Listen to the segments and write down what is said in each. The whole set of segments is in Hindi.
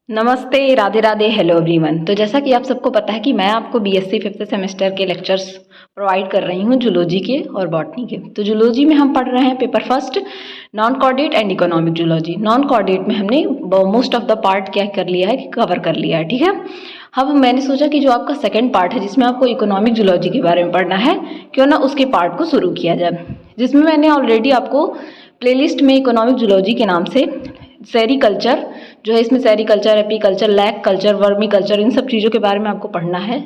नमस्ते, राधे राधे, हेलो एवरीवन। तो जैसा कि आप सबको पता है कि मैं आपको बीएससी फिफ्थ सेमेस्टर के लेक्चर्स प्रोवाइड कर रही हूँ जूलॉजी के और बॉटनी के। तो जूलॉजी में हम पढ़ रहे हैं paper first non chordate and economic zoology. Non chordate में हमने मोस्ट ऑफ द पार्ट क्या कर लिया है कि कवर कर लिया है, ठीक है। अब मैंने सोचा कि जो आपका सेकेंड पार्ट है जिसमें आपको इकोनॉमिक जूलॉजी के बारे में पढ़ना है, क्यों ना उसके पार्ट को शुरू किया जाए, जिसमें मैंने ऑलरेडी आपको प्लेलिस्ट में इकोनॉमिक जूलॉजी के नाम से सेरीकल्चर जो है, इसमें sericulture, apiculture, lac culture, vermi culture, इन सब चीज़ों के बारे में आपको पढ़ना है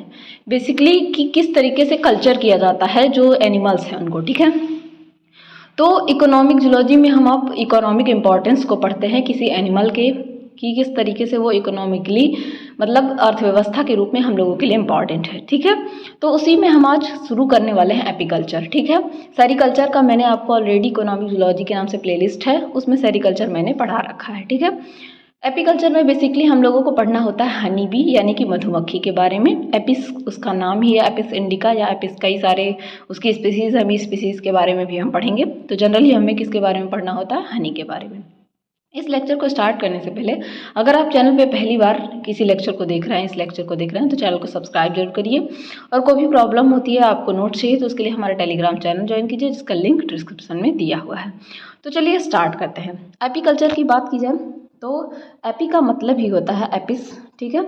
बेसिकली कि किस तरीके से कल्चर किया जाता है जो एनिमल्स हैं उनको, ठीक है। तो इकोनॉमिक जूलॉजी में हम आप इकोनॉमिक इम्पोर्टेंस को पढ़ते हैं किसी एनिमल के कि किस तरीके से वो इकोनॉमिकली मतलब अर्थव्यवस्था के रूप में हम लोगों के लिए इम्पॉर्टेंट है, ठीक है। तो उसी में हम आज शुरू करने वाले हैं एपीकल्चर, ठीक है। सेरीकल्चर का मैंने आपको ऑलरेडी इकोनॉमिक जूलॉजी के नाम से प्लेलिस्ट है, उसमें सेरीकल्चर मैंने पढ़ा रखा है, ठीक है। एपीकल्चर में बेसिकली हम लोगों को पढ़ना होता है हनी बी यानी कि मधुमक्खी के बारे में। एपिस उसका नाम ही है, एपिस इंडिका या एपिस, कई सारे उसकी स्पीसीज़, हमी स्पीसीज़ के बारे में भी हम पढ़ेंगे। तो जनरली हमें किसके बारे में पढ़ना होता है, हनी के बारे में। इस लेक्चर को स्टार्ट करने से पहले अगर आप चैनल पे पहली बार किसी लेक्चर को देख रहे हैं, इस लेक्चर को देख रहे हैं, तो चैनल को सब्सक्राइब जरूर करिए। और कोई भी प्रॉब्लम होती है, आपको नोट चाहिए, तो उसके लिए हमारा टेलीग्राम चैनल ज्वाइन कीजिए जिसका लिंक डिस्क्रिप्शन में दिया हुआ है। तो चलिए स्टार्ट करते हैं। एपीकल्चर की बात की जाए तो एपी का मतलब ही होता है एपिस, ठीक है।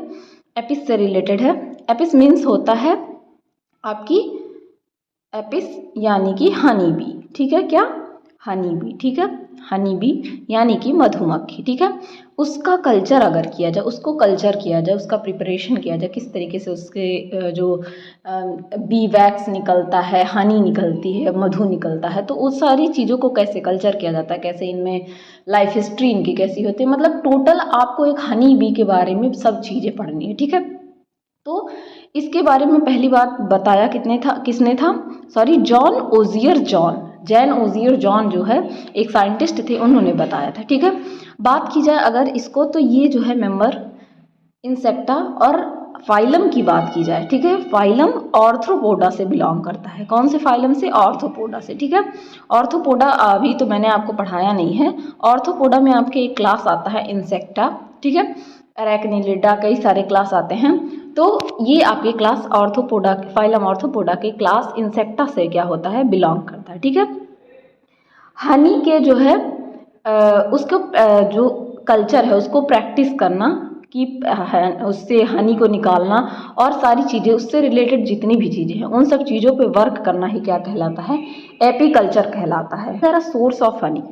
एपिस से रिलेटेड है। एपिस मीन्स होता है आपकी एपिस यानी कि हनी बी, ठीक है। क्या, हनी बी, ठीक है। हनी बी यानी कि मधुमक्खी, ठीक है। उसका कल्चर अगर किया जाए, उसको कल्चर किया जाए, उसका प्रिपरेशन किया जाए, किस तरीके से उसके जो बी वैक्स निकलता है, हनी निकलती है, मधु निकलता है, तो उस सारी चीज़ों को कैसे कल्चर किया जाता है, कैसे इनमें लाइफ हिस्ट्री इनकी कैसी होती है, मतलब टोटल आपको एक हनी बी के बारे में सब चीज़ें पढ़नी है, ठीक है। तो इसके बारे में पहली बात बताया किसने था, सॉरी, जॉन ओजियर जॉन, जैन ओजियर जॉन जो है एक साइंटिस्ट थे, उन्होंने बताया था, ठीक है। बात की जाए अगर इसको, तो ये जो है मेंबर इंसेक्टा और फाइलम की बात की जाए, ठीक है, फाइलम ऑर्थ्रोपोडा से बिलोंग करता है। कौन से फाइलम से, ऑर्थ्रोपोडा से, ठीक है। ऑर्थ्रोपोडा अभी तो मैंने आपको पढ़ाया नहीं है। ऑर्थ्रोपोडा में आपके एक क्लास आता है इंसेक्टा, ठीक है, अरेक्निलिडा, कई सारे क्लास आते हैं। तो ये आपके क्लास ऑर्थ्रोपोडा, फाइलम ऑर्थ्रोपोडा के क्लास इंसेक्टा से क्या होता है, बिलोंग करता है, ठीक है। हनी के जो है उसको जो कल्चर है उसको प्रैक्टिस करना कि उससे हनी को निकालना और सारी चीज़ें उससे रिलेटेड जितनी भी चीज़ें हैं उन सब चीज़ों पे वर्क करना ही क्या कहलाता है, एपीकल्चर कहलाता है। मेरा सोर्स ऑफ हनी,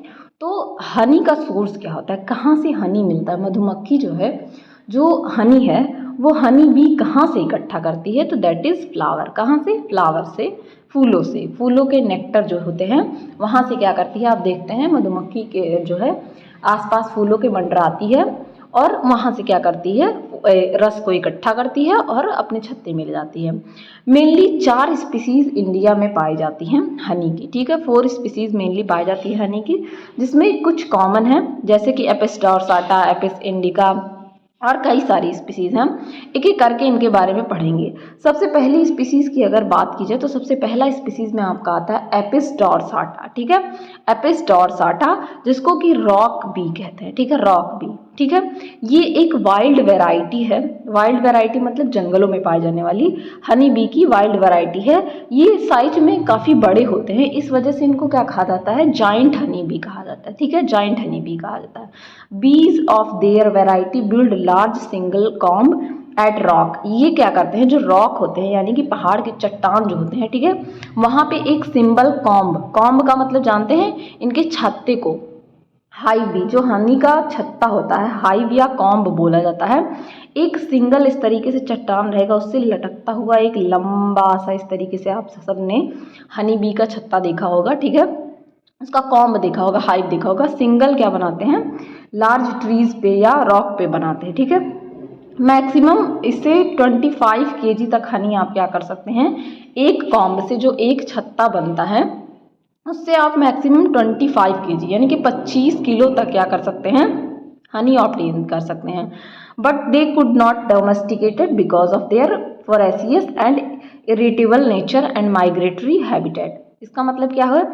तो हनी का सोर्स क्या होता है, कहाँ से हनी मिलता है। मधुमक्खी जो है, जो हनी है वो हनी बी कहाँ से इकट्ठा करती है, तो दैट इज़ फ्लावर। कहाँ से, फ्लावर से, फूलों से, फूलों के नेक्टर जो होते हैं वहाँ से क्या करती है, आप देखते हैं मधुमक्खी के जो है आसपास फूलों के मंडराती है और वहाँ से क्या करती है, रस को इकट्ठा करती है और अपने छत्ते में ले जाती है। मेनली 4 स्पीसीज इंडिया में पाई जाती हैं हनी की, ठीक है। 4 स्पीसीज मेनली पाई जाती है हनी की, जिसमें कुछ कॉमन है जैसे कि एपिस डॉर्साटा, एपिस इंडिका और कई सारी स्पीसीज हैं। एक एक करके इनके बारे में पढ़ेंगे। सबसे पहली स्पीसीज की अगर बात की जाए तो सबसे पहला स्पीसीज में आपका आता है एपिस डॉर्साटा, ठीक है। एपिस डॉर्साटा जिसको कि रॉक बी कहते हैं, ठीक है, रॉक बी, ठीक है। ये एक वाइल्ड वैरायटी है। वाइल्ड वैरायटी मतलब जंगलों में पाई जाने वाली हनी बी की वाइल्ड वैरायटी है। ये साइज में काफ़ी बड़े होते हैं, इस वजह से इनको क्या कहा जाता है, जाइंट हनी बी कहा जाता है, ठीक है, जाइंट हनी बी कहा जाता है। Bees of their variety build large single comb at rock. ये क्या करते हैं, जो रॉक होते हैं यानी कि पहाड़ के चट्टान जो होते हैं, ठीक है, वहाँ पे एक सिंबल कॉम्ब, कॉम्ब का मतलब जानते हैं, इनके छत्ते को हाइव भी, जो हनी का छत्ता होता है हाइव या कॉम्ब बोला जाता है। एक सिंगल इस तरीके से चट्टान रहेगा, उससे लटकता हुआ एक लंबा सा, इस तरीके से आप सबने हनी बी का छत्ता देखा होगा, ठीक है, उसका कॉम्ब देखा होगा, हाइव देखा होगा। सिंगल क्या बनाते हैं, लार्ज ट्रीज पे या रॉक पे बनाते हैं, ठीक है। मैक्सिमम इससे 25 kg तक हनी आप क्या कर सकते हैं, एक कॉम्ब से जो एक छत्ता बनता है उससे आप मैक्सिमम 25 kg यानी कि 25 किलो तक क्या कर सकते हैं, हनी ऑब्टेन कर सकते हैं। But they could not domesticated because of their voracious and irritable nature and migratory habitat. इसका मतलब क्या है,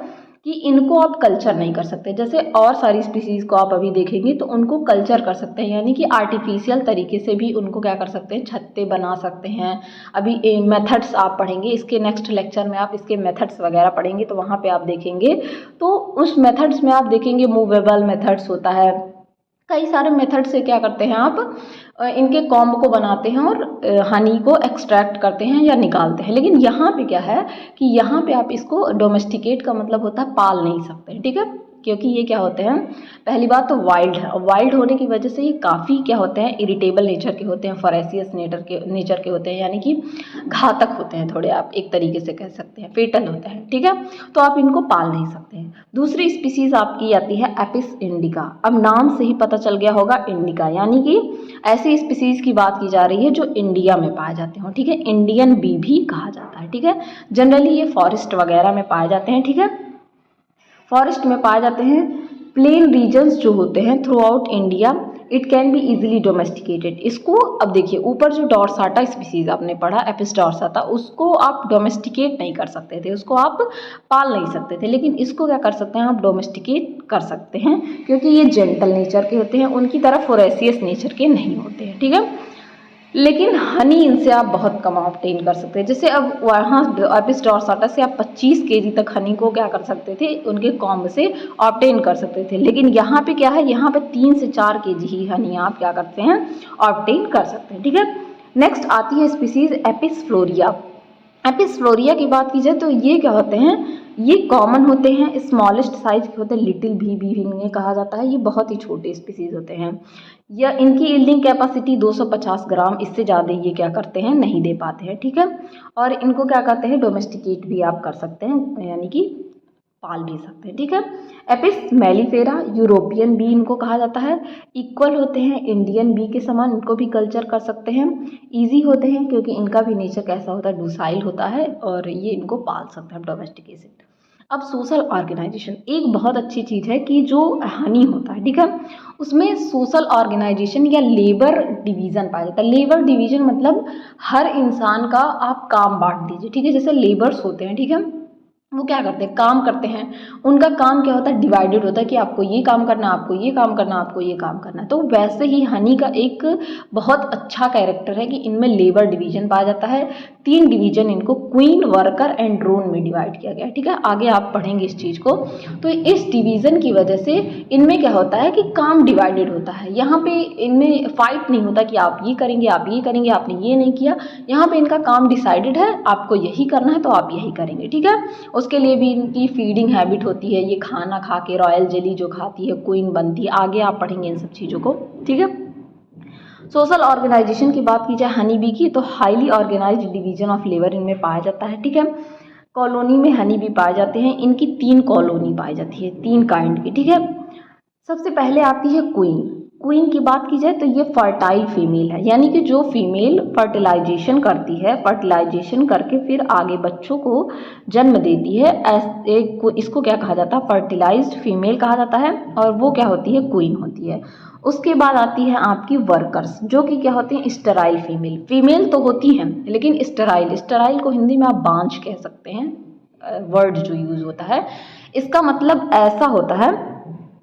कि इनको आप कल्चर नहीं कर सकते। जैसे और सारी स्पीसीज़ को आप अभी देखेंगे तो उनको कल्चर कर सकते हैं, यानी कि आर्टिफिशियल तरीके से भी उनको क्या कर सकते हैं, छत्ते बना सकते हैं। अभी मेथड्स आप पढ़ेंगे, इसके नेक्स्ट लेक्चर में आप इसके मेथड्स वगैरह पढ़ेंगे तो वहाँ पे आप देखेंगे, तो उस मेथड्स में आप देखेंगे मूवेबल मेथड्स होता है, कई सारे मेथड से क्या करते हैं आप इनके कॉम्ब को बनाते हैं और हनी को एक्सट्रैक्ट करते हैं या निकालते हैं। लेकिन यहाँ पे क्या है कि यहाँ पे आप इसको डोमेस्टिकेट का मतलब होता है पाल नहीं सकते, ठीक है, क्योंकि ये क्या होते हैं, पहली बात तो वाइल्ड है, और वाइल्ड होने की वजह से ये काफ़ी क्या होते हैं, इरिटेबल नेचर के होते हैं, फॉरेसियस नेचर के होते हैं, यानी कि घातक होते हैं थोड़े, आप एक तरीके से कह सकते हैं फेटल होते हैं, ठीक है, तो आप इनको पाल नहीं सकते हैं। दूसरी स्पीसीज आपकी आती है एपिस इंडिका। अब नाम से ही पता चल गया होगा इंडिका, यानी कि ऐसी स्पीसीज की बात की जा रही है जो इंडिया में पाए जाते हो, ठीक है, इंडियन बी भी कहा जाता है, ठीक है। जनरली ये फॉरेस्ट वगैरह में पाए जाते हैं, ठीक है, फॉरेस्ट में पाए जाते हैं। प्लेन रीजन्स जो होते हैं through out India, it can be easily domesticated. इसको अब देखिए, ऊपर जो डॉर्साटा स्पीसीज आपने पढ़ा एपिस डॉर्साटा, उसको आप डोमेस्टिकेट नहीं कर सकते थे, उसको आप पाल नहीं सकते थे, लेकिन इसको क्या कर सकते हैं, आप डोमेस्टिकेट कर सकते हैं, क्योंकि ये जेंटल नेचर के होते हैं, उनकी तरह फोरेसियस नेचर के नहीं होते हैं, ठीक है। लेकिन हनी इनसे आप बहुत कम ऑब्टेन कर सकते हैं। जैसे अब वहाँ एपिस डॉर्साटा से आप 25 केजी तक हनी को क्या कर सकते थे, उनके कॉम्ब से ऑब्टेन कर सकते थे, लेकिन यहाँ पे क्या है, यहाँ पे 3 से 4 केजी ही हनी आप क्या करते हैं, ऑब्टेन कर सकते हैं, ठीक है। नेक्स्ट आती है स्पीसीज एपिस फ्लोरिया। एपिस फ्लोरिया की बात की जाए तो ये क्या होते हैं, ये कॉमन होते हैं, स्मॉलेस्ट साइज के होते हैं, लिटिल भी इन्हें कहा जाता है, ये बहुत ही छोटे स्पीसीज होते हैं, या इनकी यील्डिंग कैपेसिटी 250 ग्राम, इससे ज़्यादा ये क्या करते हैं, नहीं दे पाते हैं, ठीक है। और इनको क्या कहते हैं, डोमेस्टिकेट भी आप कर सकते हैं, यानी कि पाल भी सकते हैं, ठीक है। एपिस मेलिफेरा यूरोपियन बी इनको कहा जाता है, इक्वल होते हैं इंडियन बी के समान, इनको भी कल्चर कर सकते हैं, इजी होते हैं क्योंकि इनका भी नेचर कैसा होता है, डोसाइल होता है, और ये इनको पाल सकते हैं डोमेस्टिकेशन। अब सोशल ऑर्गेनाइजेशन एक बहुत अच्छी चीज़ है कि जो हनी होता है, ठीक है, उसमें सोशल ऑर्गेनाइजेशन या लेबर डिवीज़न पाया जाता है। लेबर डिवीज़न मतलब हर इंसान का आप काम बांट दीजिए, ठीक है, जैसे लेबर्स होते हैं, ठीक है, वो क्या करते हैं, काम करते हैं, उनका काम क्या होता है, डिवाइडेड होता है कि आपको ये काम करना, आपको ये काम करना, आपको ये काम करना। तो वैसे ही हनी का एक बहुत अच्छा कैरेक्टर है कि इनमें लेबर डिवीजन पाया जाता है। 3 डिवीजन इनको क्वीन, वर्कर एंड ड्रोन में डिवाइड किया गया है, ठीक है, आगे आप पढ़ेंगे इस चीज़ को। तो इस डिवीज़न की वजह से इनमें क्या होता है कि काम डिवाइडेड होता है, यहाँ पे इनमें फाइट नहीं होता कि आप ये करेंगे, आप ये करेंगे, आपने ये नहीं किया, यहाँ पे इनका काम डिसाइडेड है, आपको यही करना है तो आप यही करेंगे, ठीक है। उसके लिए भी इनकी फीडिंग हैबिट होती है, ये खाना खा के रॉयल जेली जो खाती है क्वीन बनती है, आगे आप पढ़ेंगे इन सब चीज़ों को, ठीक है। सोशल ऑर्गेनाइजेशन की बात की जाए हनी बी की, तो highly organized division of labour इनमें पाया जाता है, ठीक है। कॉलोनी में हनी बी पाए जाते हैं, इनकी 3 कॉलोनी पाई जाती है, 3 काइंड की, ठीक है। सबसे पहले आती है क्वीन। क्वीन की बात की जाए तो ये फर्टाइल फीमेल है, यानी कि जो फीमेल फर्टिलाइजेशन करती है, फर्टिलाइजेशन करके फिर आगे बच्चों को जन्म देती है, इसको क्या कहा जाता है, फर्टिलाइज्ड फीमेल कहा जाता है, और वो क्या होती है, क्वीन होती है। उसके बाद आती है आपकी वर्कर्स, जो कि क्या होती हैं, स्टेराइल फीमेल। फीमेल तो होती हैं लेकिन स्टेराइल, स्टेराइल को हिंदी में आप बांझ कह सकते हैं, वर्ड जो यूज़ होता है, इसका मतलब ऐसा होता है,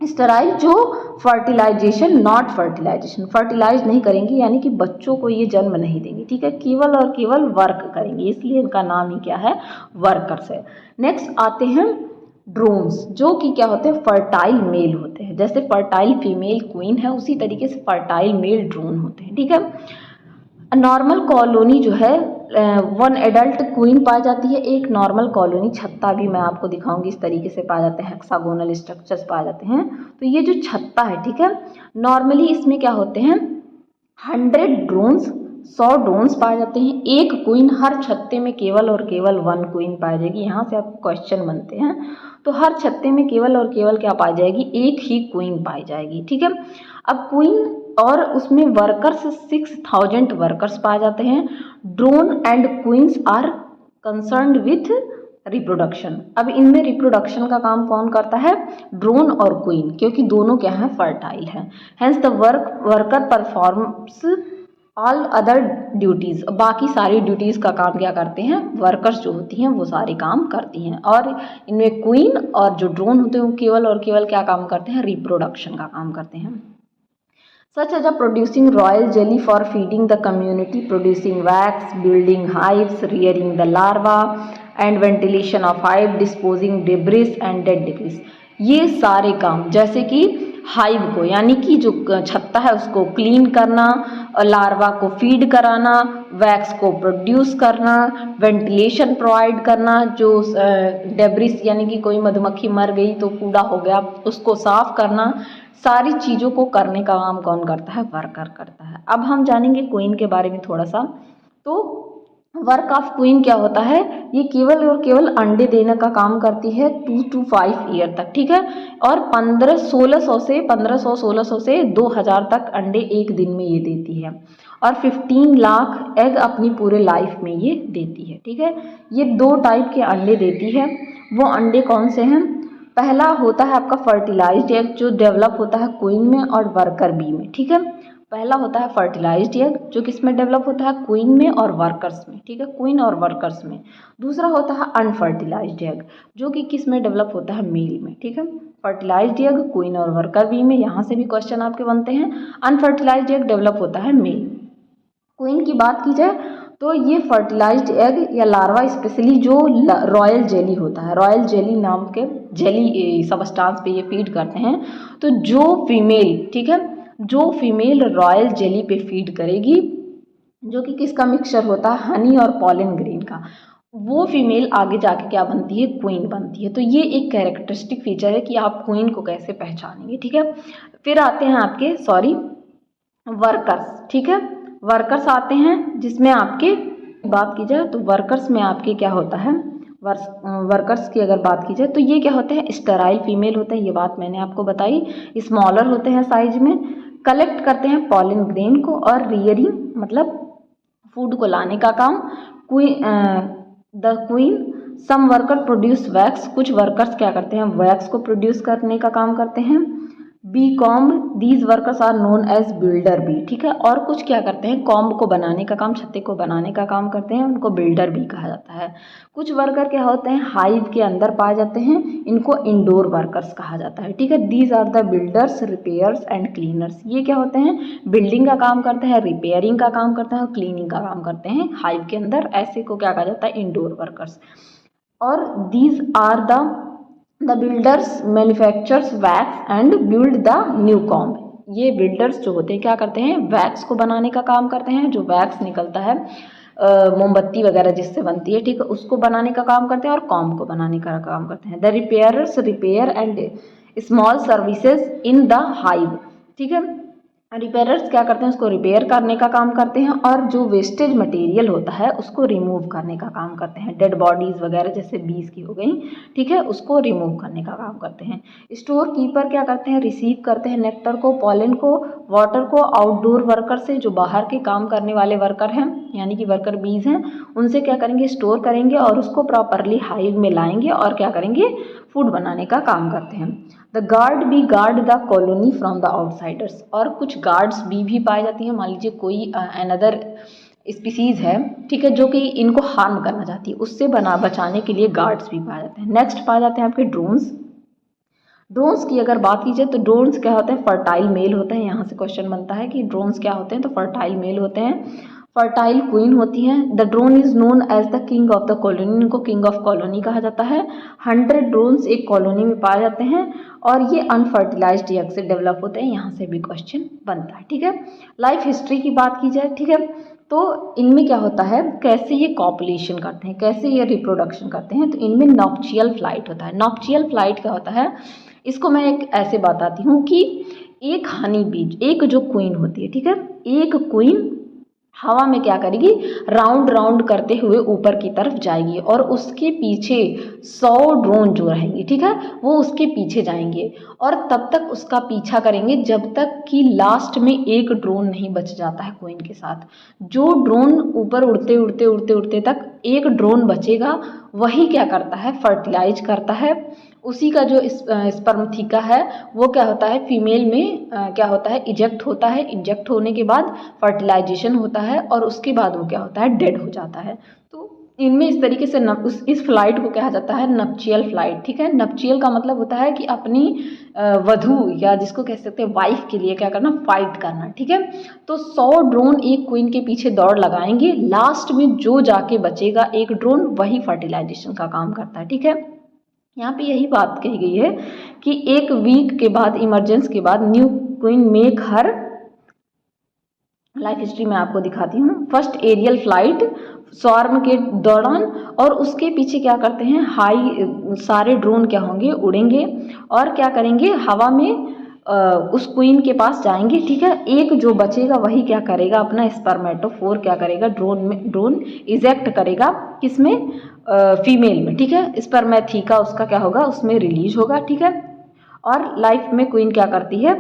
स्टेराइल जो फर्टिलाइजेशन नॉट फर्टिलाइजेशन, फर्टिलाइज नहीं करेंगी, यानी कि बच्चों को ये जन्म नहीं देंगी, ठीक है, केवल और केवल वर्क करेंगी, इसलिए इनका नाम ही क्या है, वर्कर्स है। नेक्स्ट आते हैं ड्रोन्स, जो कि क्या होते हैं, फर्टाइल मेल होते हैं, जैसे फर्टाइल फीमेल क्वीन है उसी तरीके से फर्टाइल मेल ड्रोन होते हैं, ठीक है। नॉर्मल कॉलोनी जो है 1 एडल्ट क्वीन पाई जाती है, एक नॉर्मल कॉलोनी छत्ता भी मैं आपको दिखाऊंगी, इस तरीके से पाए जाते हैं, हेक्सागोनल स्ट्रक्चर्स पाए जाते हैं। तो ये जो छत्ता है, ठीक है, नॉर्मली इसमें क्या होते हैं, 100 ड्रोन्स, 100 ड्रोन्स पाए जाते हैं, एक क्वीन, हर छत्ते में केवल और केवल 1 क्वीन पाई जाएगी। यहाँ से आपको क्वेश्चन बनते हैं, तो हर छत्ते में केवल और केवल क्या पाई जाएगी, एक ही क्वीन पाई जाएगी, ठीक है। अब क्वीन और उसमें वर्कर्स 6000 वर्कर्स पाए जाते हैं। Drone and queens are concerned with reproduction. अब इनमें रिप्रोडक्शन का काम कौन करता है, ड्रोन और क्वीन, क्योंकि दोनों क्या है, फर्टाइल है। Hence the worker performs all other duties, बाकी सारी ड्यूटीज़ का काम क्या करते हैं, वर्कर्स जो होती हैं वो सारे काम करती हैं। और इनमें क्वीन और जो ड्रोन होते हैं वो केवल और केवल क्या काम करते हैं, रिप्रोडक्शन का काम करते हैं। Such as a producing royal jelly for feeding the community, producing wax, building hives, rearing the larva and ventilation of hive, disposing debris and dead debris। ये सारे काम जैसे कि हाइव को यानी कि जो छत्ता है उसको क्लीन करना, लार्वा को फीड कराना, वैक्स को प्रोड्यूस करना, वेंटिलेशन प्रोवाइड करना, जो डेब्रिस यानी कि कोई मधुमक्खी मर गई तो कूड़ा हो गया उसको साफ करना, सारी चीज़ों को करने का काम कौन करता है, वर्कर करता है। अब हम जानेंगे क्वीन के बारे में थोड़ा सा। तो वर्क ऑफ क्वीन क्या होता है, ये केवल और केवल अंडे देने का काम करती है 2 to 5 ईयर तक, ठीक है। और 1500-1600 से 2000 तक अंडे एक दिन में ये देती है, और 15 लाख एग अपनी पूरे लाइफ में ये देती है, ठीक है। ये 2 टाइप के अंडे देती है। वो अंडे कौन से हैं, पहला होता है आपका फर्टिलाइज्ड एग जो डेवलप होता है क्वीन में और वर्कर बी में, ठीक है। पहला होता है फर्टिलाइज्ड एग जो किस में डेवलप होता है, क्वीन में और वर्कर्स में, ठीक है, क्वीन और वर्कर्स में। दूसरा होता है अनफर्टिलाइज्ड एग जो कि किस में डेवलप होता है, मेल में, ठीक है। फर्टिलाइज्ड एग क्वीन और वर्कर बी में, यहाँ से भी क्वेश्चन आपके बनते हैं। अनफर्टिलाइज्ड एग डेवलप होता है मेल में। क्वीन की बात की जाए तो ये फर्टिलाइज्ड एग या लार्वा स्पेशली जो रॉयल जेली होता है, रॉयल जेली नाम के जेली सबस्टांस पे ये फीड करते हैं। तो जो फीमेल, ठीक है, जो फीमेल रॉयल जेली पे फीड करेगी जो कि किसका मिक्सचर होता है, हनी और पॉलन ग्रेन का, वो फीमेल आगे जाके क्या बनती है, क्वीन बनती है। तो ये एक कैरेक्टरिस्टिक फीचर है कि आप क्वीन को कैसे पहचानेंगे, ठीक है। फिर आते हैं आपके वर्कर्स, ठीक है। वर्कर्स आते हैं जिसमें आपके बात की जाए तो वर्कर्स में आपके क्या होता है, वर्कर्स की अगर बात की जाए तो ये क्या होते हैं, स्टेराइल फीमेल होते हैं, ये बात मैंने आपको बताई। स्मॉलर होते हैं साइज में, कलेक्ट करते हैं पॉलन ग्रेन को, और रियरिंग मतलब फूड को लाने का काम। The queen some worker produce wax, कुछ वर्कर्स क्या करते हैं, वैक्स को प्रोड्यूस करने का काम करते हैं। Bee comb, these workers are known as builder bee, ठीक है। और कुछ क्या करते हैं, कॉम्ब को बनाने का काम, छत्ते को बनाने का काम करते हैं, उनको बिल्डर बी कहा जाता है। कुछ वर्कर क्या होते हैं, हाइव के अंदर पाए जाते हैं, इनको इंडोर वर्कर्स कहा जाता है, ठीक है। These are the builders, repairs and cleaners, ये क्या होते हैं, बिल्डिंग का काम करते हैं, रिपेयरिंग का काम करते हैं और क्लीनिंग का काम करते हैं हाइव के अंदर, ऐसे को क्या कहा जाता है, इंडोर वर्कर्स। और these are the builders manufactures wax and build the new comb, ये बिल्डर्स जो होते हैं क्या करते हैं, वैक्स को बनाने का काम करते हैं, जो वैक्स निकलता है मोमबत्ती वगैरह जिससे बनती है, ठीक है, उसको बनाने का काम करते हैं, और कॉम्ब को बनाने का काम करते हैं। The repairers repair and small services in the hive, ठीक है। रिपेयरर्स क्या करते हैं, उसको रिपेयर करने का काम करते हैं, और जो वेस्टेज मटेरियल होता है उसको रिमूव करने का काम करते हैं, डेड बॉडीज़ वगैरह जैसे बीज की हो गई, ठीक है, उसको रिमूव करने का काम करते हैं। स्टोर कीपर क्या करते हैं, रिसीव करते हैं नेक्टर को, पॉलन को, वाटर को आउटडोर वर्कर से, जो बाहर के काम करने वाले वर्कर हैं यानी कि वर्कर बीज हैं, उनसे क्या करेंगे, स्टोर करेंगे और उसको प्रॉपरली हाइव में लाएंगे और क्या करेंगे, फूड बनाने का काम करते हैं। The guard bee guard the colony from the outsiders, और कुछ गार्ड्स भी पाई जाती हैं, मान लीजिए कोई अनदर स्पीसीज़ है, ठीक है, जो कि इनको हार्म करना चाहती है, उससे बचाने के लिए गार्ड्स भी पाए जाते हैं। नेक्स्ट पाए जाते हैं आपके ड्रोन्स। ड्रोन्स की अगर बात की जाए तो ड्रोन्स क्या होते हैं, फर्टाइल मेल होते हैं, यहाँ से क्वेश्चन बनता है कि ड्रोन्स क्या होते हैं, तो फर्टाइल मेल होते हैं, फर्टाइल क्वीन होती हैं। The drone is known as the king of the colony, इनको किंग ऑफ कॉलोनी कहा जाता है। 100 ड्रोन्स एक कॉलोनी में पाए जाते हैं, और ये अनफर्टिलाइज्ड एग से डेवलप होते हैं, यहाँ से भी क्वेश्चन बनता है, ठीक है। लाइफ हिस्ट्री की बात की जाए, ठीक है, तो इनमें क्या होता है, कैसे ये कॉपुलेशन करते हैं, कैसे ये रिप्रोडक्शन करते हैं, तो इनमें नॉक्चियल फ्लाइट होता है। नॉक्चियल फ्लाइट क्या होता है, इसको मैं एक ऐसे बताती हूँ कि एक हनी बीज, एक जो क्वीन होती है, ठीक है, एक क्वीन हवा में क्या करेगी, राउंड राउंड करते हुए ऊपर की तरफ जाएगी, और उसके पीछे 100 ड्रोन जो रहेंगे, ठीक है, वो उसके पीछे जाएंगे, और तब तक उसका पीछा करेंगे जब तक कि लास्ट में एक ड्रोन नहीं बच जाता है क्वीन के साथ। जो ड्रोन ऊपर उड़ते उड़ते तक एक ड्रोन बचेगा, वही क्या करता है, फर्टिलाइज करता है, उसी का जो स्पर्म थीका है वो क्या होता है फीमेल में क्या होता है इजेक्ट होता है। इंजेक्ट होने के बाद फर्टिलाइजेशन होता है और उसके बाद वो क्या होता है डेड हो जाता है। तो इनमें इस तरीके से इस फ्लाइट को कहा जाता है नप्चियल फ्लाइट। ठीक है, नप्चियल का मतलब होता है कि अपनी वधू या जिसको कह सकते हैं वाइफ के लिए क्या करना, फाइट करना। ठीक है, तो 100 ड्रोन एक क्वीन के पीछे दौड़ लगाएंगे, लास्ट में जो जाके बचेगा एक ड्रोन वही फर्टिलाइजेशन का काम करता है। ठीक है, यहाँ पे यही बात कही गई है कि एक वीक के बाद इमरजेंस के बाद new queen make her life history में आपको दिखाती हूँ। फर्स्ट एरियल फ्लाइट स्वार्म के दौरान, और उसके पीछे क्या करते हैं हाई सारे ड्रोन क्या होंगे उड़ेंगे और क्या करेंगे हवा में उस क्वीन के पास जाएंगे। ठीक है, एक जो बचेगा वही क्या करेगा अपना स्पर्मेटोफोर क्या करेगा ड्रोन इजेक्ट करेगा किसमें फीमेल में। ठीक है, स्पर्मेथीका उसका क्या होगा उसमें रिलीज होगा। ठीक है, और लाइफ में क्वीन क्या करती है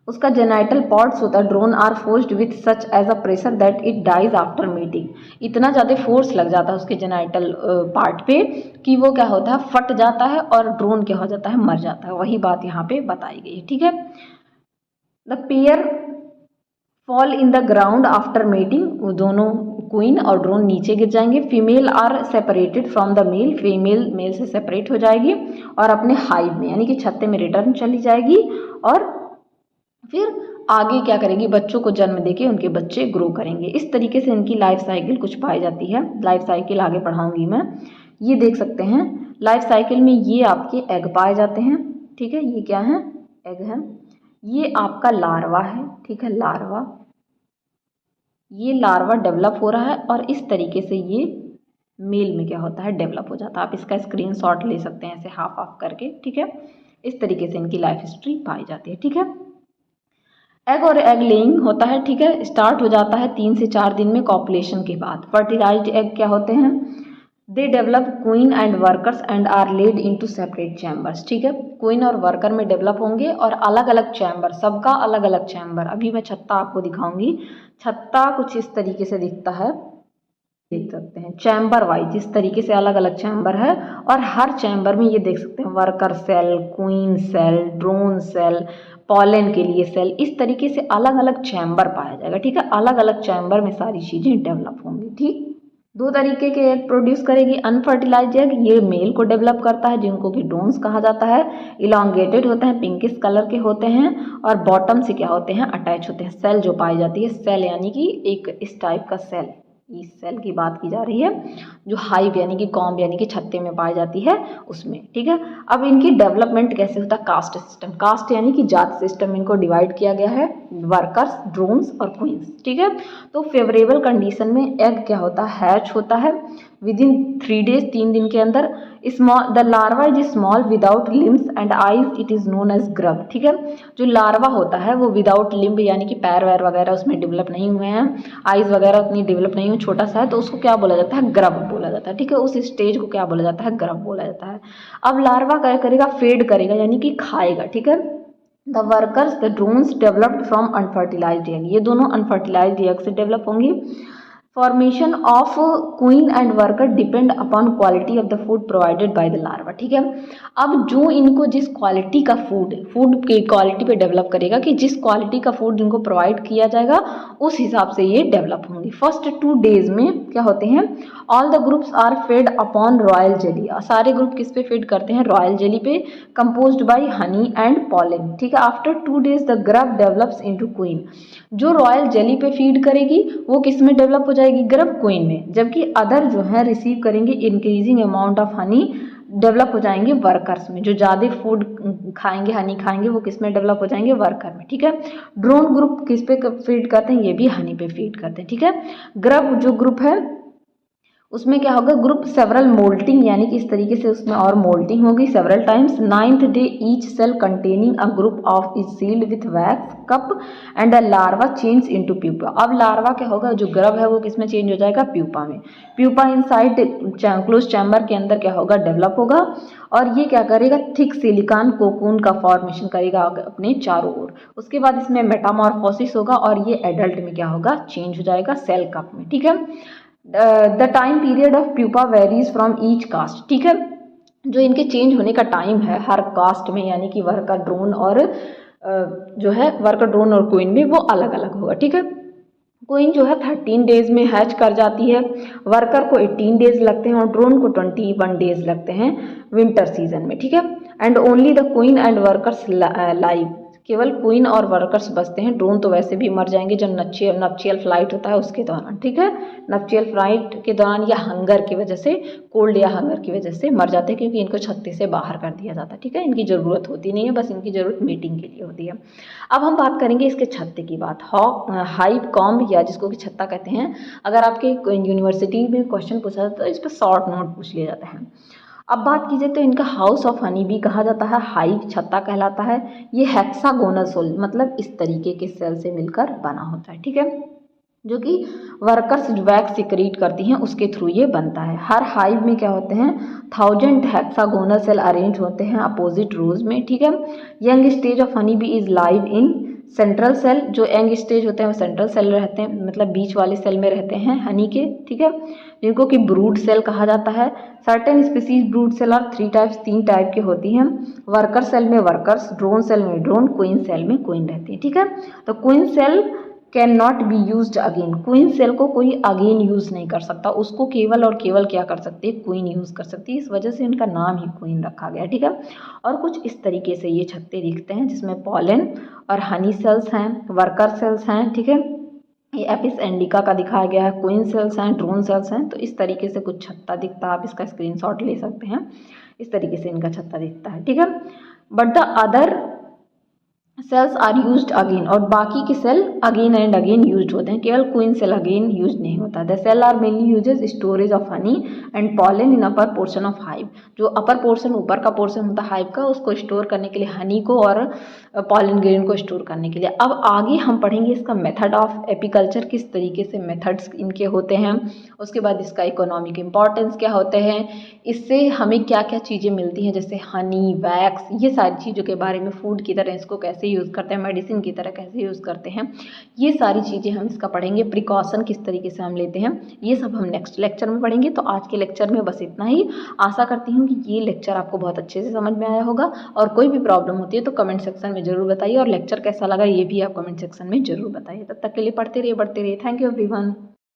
उसका जेनाइटल पार्ट्स होता है drone are forced with such as a pressure that it dies after meeting. इतना ज़्यादा फोर्स लग जाता है उसके जेनाइटल पार्ट पे कि वो क्या होता है फट जाता है और ड्रोन क्या हो जाता है मर जाता है। वही बात यहाँ पे बताई गई है। ठीक है, the pair fall in the ground after mating, वो दोनों क्वीन और ड्रोन नीचे गिर जाएंगे। Female are separated from the male, female male से सेपरेट हो जाएगी और अपने हाइव में यानी कि छत्ते में रिटर्न चली जाएगी और फिर आगे क्या करेगी बच्चों को जन्म देके उनके बच्चे ग्रो करेंगे। इस तरीके से इनकी लाइफ साइकिल कुछ पाई जाती है। लाइफ साइकिल आगे पढ़ाऊंगी मैं। ये देख सकते हैं लाइफ साइकिल में ये आपके एग पाए जाते हैं। ठीक है, ये क्या है एग है, ये आपका लार्वा है। ठीक है, लार्वा, ये लार्वा डेवलप हो रहा है और इस तरीके से ये मेल में क्या होता है डेवलप हो जाता है। आप इसका स्क्रीनशॉट ले सकते हैं ऐसे हाफ हाफ करके। ठीक है, इस तरीके से इनकी लाइफ हिस्ट्री पाई जाती है। ठीक है, एग और एग लेइंग होता है। ठीक है, स्टार्ट हो जाता है 3 से 4 दिन में कॉपुलेशन के बाद। फर्टिलाइज्ड एग क्या होते हैं, they develop queen and workers and are laid into separate chambers. ठीक है, क्वीन और वर्कर में डेवलप होंगे और अलग अलग चैम्बर, सबका अलग अलग चैम्बर। अभी मैं छत्ता आपको दिखाऊंगी। छत्ता कुछ इस तरीके से दिखता है, देख सकते हैं चैम्बर वाइज इस तरीके से अलग अलग चैम्बर है और हर चैम्बर में ये देख सकते हैं worker cell, queen cell, drone cell, pollen के लिए सेल, इस तरीके से अलग अलग चैम्बर पाया जाएगा। ठीक है, अलग अलग चैम्बर में सारी चीज़ें डेवलप होंगी। ठीक, 2 तरीके के एग प्रोड्यूस करेगी। अनफर्टिलाइज्ड एग ये मेल को डेवलप करता है जिनको कि ड्रोन्स कहा जाता है। इलांगेटेड होते हैं, पिंकिश कलर के होते हैं और बॉटम से क्या होते हैं अटैच होते हैं। सेल जो पाई जाती है सेल यानी कि एक इस टाइप का सेल, इस सेल की बात की जा रही है जो हाइव यानी कि कॉम्ब यानी कि छत्ते में पाई जाती है उसमें। ठीक है, अब इनकी डेवलपमेंट कैसे होता है, कास्ट सिस्टम, कास्ट यानी कि जात सिस्टम इनको डिवाइड किया गया है, वर्कर्स, ड्रोन्स और क्वींस। ठीक है, तो फेवरेबल कंडीशन में एग क्या होता है हैच होता है विद इन 3 डेज, 3 दिन के अंदर। Small the larva is small without limbs and eyes, it is known as grub. ठीक है, जो लार्वा होता है वो विदाउट लिम्ब यानी कि पैर वैर वगैरह उसमें डेवलप नहीं हुए हैं, आइज वगैरह उतनी डेवलप नहीं हुई, छोटा सा है, तो उसको क्या बोला जाता है ग्रब बोला जाता है। ठीक है, उस स्टेज को क्या बोला जाता है ग्रब बोला जाता है। अब लार्वा क्या करेगा फेड करेगा यानी कि खाएगा। ठीक है, the workers the drones developed from unfertilised egg, ये दोनों अनफर्टिलाइज्ड एग से डेवलप होंगी। Formation of queen and worker depend upon quality of the food provided by the larva. ठीक है, अब जो इनको जिस क्वालिटी का फूड की क्वालिटी पे डेवलप करेगा कि जिस क्वालिटी का फूड इनको प्रोवाइड किया जाएगा उस हिसाब से ये डेवलप होंगे। फर्स्ट 2 डेज में क्या होते हैं all the groups are fed upon royal jelly, सारे ग्रुप किस पे फेड करते हैं रॉयल जेली पे, composed by honey and pollen. ठीक है, after 2 days the grub develops into queen, जो रॉयल जेली पे फीड करेगी वो किस में डेवलप हो जाएगी ग्रब क्वीन में, जबकि अदर जो है रिसीव करेंगे increasing amount of honey develop हो जाएंगे वर्कर्स में, जो ज़्यादा फूड खाएंगे हनी खाएंगे वो किस में डेवलप हो जाएंगे वर्कर में। ठीक है, ड्रोन ग्रुप किस पे फीड करते हैं ये भी हनी पे फीड करते हैं। ठीक है, ग्रब जो ग्रुप है उसमें क्या होगा ग्रुप सेवरल मोल्टिंग यानी कि इस तरीके से उसमें और मोल्टिंग होगी several times. 9th day each cell containing a group of is sealed with wax cup and a larva change into pupa. अब लार्वा क्या होगा जो ग्रब है वो किस में चेंज हो जाएगा प्यूपा में। प्यूपा इनसाइड क्लोज चैम्बर के अंदर क्या होगा डेवलप होगा और ये क्या करेगा थिक सिलिकॉन कोकून का फॉर्मेशन करेगा अपने चारों ओर। उसके बाद इसमें मेटामॉर्फोसिस होगा और ये एडल्ट में क्या होगा चेंज हो जाएगा सेल कप में। ठीक है, the time period of pupa varies from each cast. ठीक है, जो इनके चेंज होने का टाइम है हर कास्ट में, यानी कि वर्कर, ड्रोन और जो है वर्कर, ड्रोन और क्वीन में, वो अलग अलग होगा, ठीक है। क्वीन जो है 13 डेज में हैच कर जाती है, वर्कर को 18 डेज लगते हैं और ड्रोन को 21 डेज लगते हैं विंटर सीजन में, ठीक है। And only the queen and workers live, केवल क्वीन और वर्कर्स बचते हैं, ड्रोन तो वैसे भी मर जाएंगे जब नप्चियल फ्लाइट होता है उसके दौरान, ठीक है। नप्चियल फ्लाइट के दौरान या हंगर की वजह से, कोल्ड या हंगर की वजह से मर जाते हैं, क्योंकि इनको छत्ते से बाहर कर दिया जाता है, ठीक है। इनकी ज़रूरत होती नहीं है, बस इनकी ज़रूरत मीटिंग के लिए होती है। अब हम बात करेंगे इसके छत्ते की बात, हाइव कॉम्ब, या जिसको कि छत्ता कहते हैं। अगर आपके यूनिवर्सिटी में क्वेश्चन पूछा जाता है तो इस पर शॉर्ट नोट पूछ लिए जाते हैं। अब बात कीजिए तो इनका हाउस ऑफ हनी भी कहा जाता है, हाइव छत्ता कहलाता है। ये हेक्सागोनल सोल, मतलब इस तरीके के सेल से मिलकर बना होता है, ठीक है, जो कि वर्कर्स वैक्स सिक्रीट करती हैं उसके थ्रू ये बनता है। हर हाइव में क्या होते हैं, 1000 हेक्सागोनल सेल अरेंज होते हैं अपोजिट रोज में, ठीक है। Young stage of honey bee is live in central cell, जो यंग स्टेज होते हैं वो सेंट्रल सेल रहते हैं, मतलब बीच वाले सेल में रहते हैं हनी के, ठीक है, जिनको कि ब्रूड सेल कहा जाता है। सर्टेन स्पीसीज ब्रूड सेल और 3 टाइप्स, 3 टाइप की होती हैं। वर्कर सेल में वर्कर्स, ड्रोन सेल में ड्रोन, क्वीन सेल में क्वीन रहती है, ठीक है। तो queen cell can not be used again, queen cell को कोई अगेन यूज़ नहीं कर सकता, उसको केवल और केवल क्या कर सकती है, क्वीन यूज़ कर सकती है, इस वजह से इनका नाम ही क्वीन रखा गया, ठीक है। और कुछ इस तरीके से ये छत्ते दिखते हैं, जिसमें पॉलन और हनी सेल्स हैं, वर्कर सेल्स हैं, ठीक है। ये एपिस इंडिका का दिखाया गया है, क्वीन सेल्स हैं, ड्रोन सेल्स हैं। तो इस तरीके से कुछ छत्ता दिखता है, आप इसका स्क्रीनशॉट ले सकते हैं, इस तरीके से इनका छत्ता दिखता है, ठीक है। But the other cells are used again, और बाकी के cell again and again used होते हैं, केवल क्वीन सेल अगेन यूज नहीं होता। The cell are mainly uses storage of honey and pollen in upper portion of hive, जो अपर पोर्शन, ऊपर का पोर्शन होता है हाइव का, उसको स्टोर करने के लिए, हनी को और पॉलन ग्रेन को स्टोर करने के लिए। अब आगे हम पढ़ेंगे इसका मेथड ऑफ एपीकल्चर, किस तरीके से मेथड्स इनके होते हैं, उसके बाद इसका इकोनॉमिक इम्पॉर्टेंस क्या होते हैं, इससे हमें क्या क्या चीज़ें मिलती हैं, जैसे हनी, वैक्स, ये सारी चीज़ों के बारे में, फूड की तरह इसको कैसे यूज़ करते हैं, मेडिसिन की तरह कैसे यूज़ करते हैं, ये सारी चीज़ें हम इसका पढ़ेंगे। प्रिकॉशन किस तरीके से हम लेते हैं, ये सब हम नेक्स्ट लेक्चर में पढ़ेंगे। तो आज के लेक्चर में बस इतना ही। आशा करती हूँ कि ये लेक्चर आपको बहुत अच्छे से समझ में आया होगा, और कोई भी प्रॉब्लम होती है तो कमेंट सेक्शन में ज़रूर बताइए, और लेक्चर कैसा लगा ये भी आप कमेंट सेक्शन में ज़रूर बताइए। तब तक के लिए पढ़ते रहिए, बढ़ते रहिए। Thank you everyone.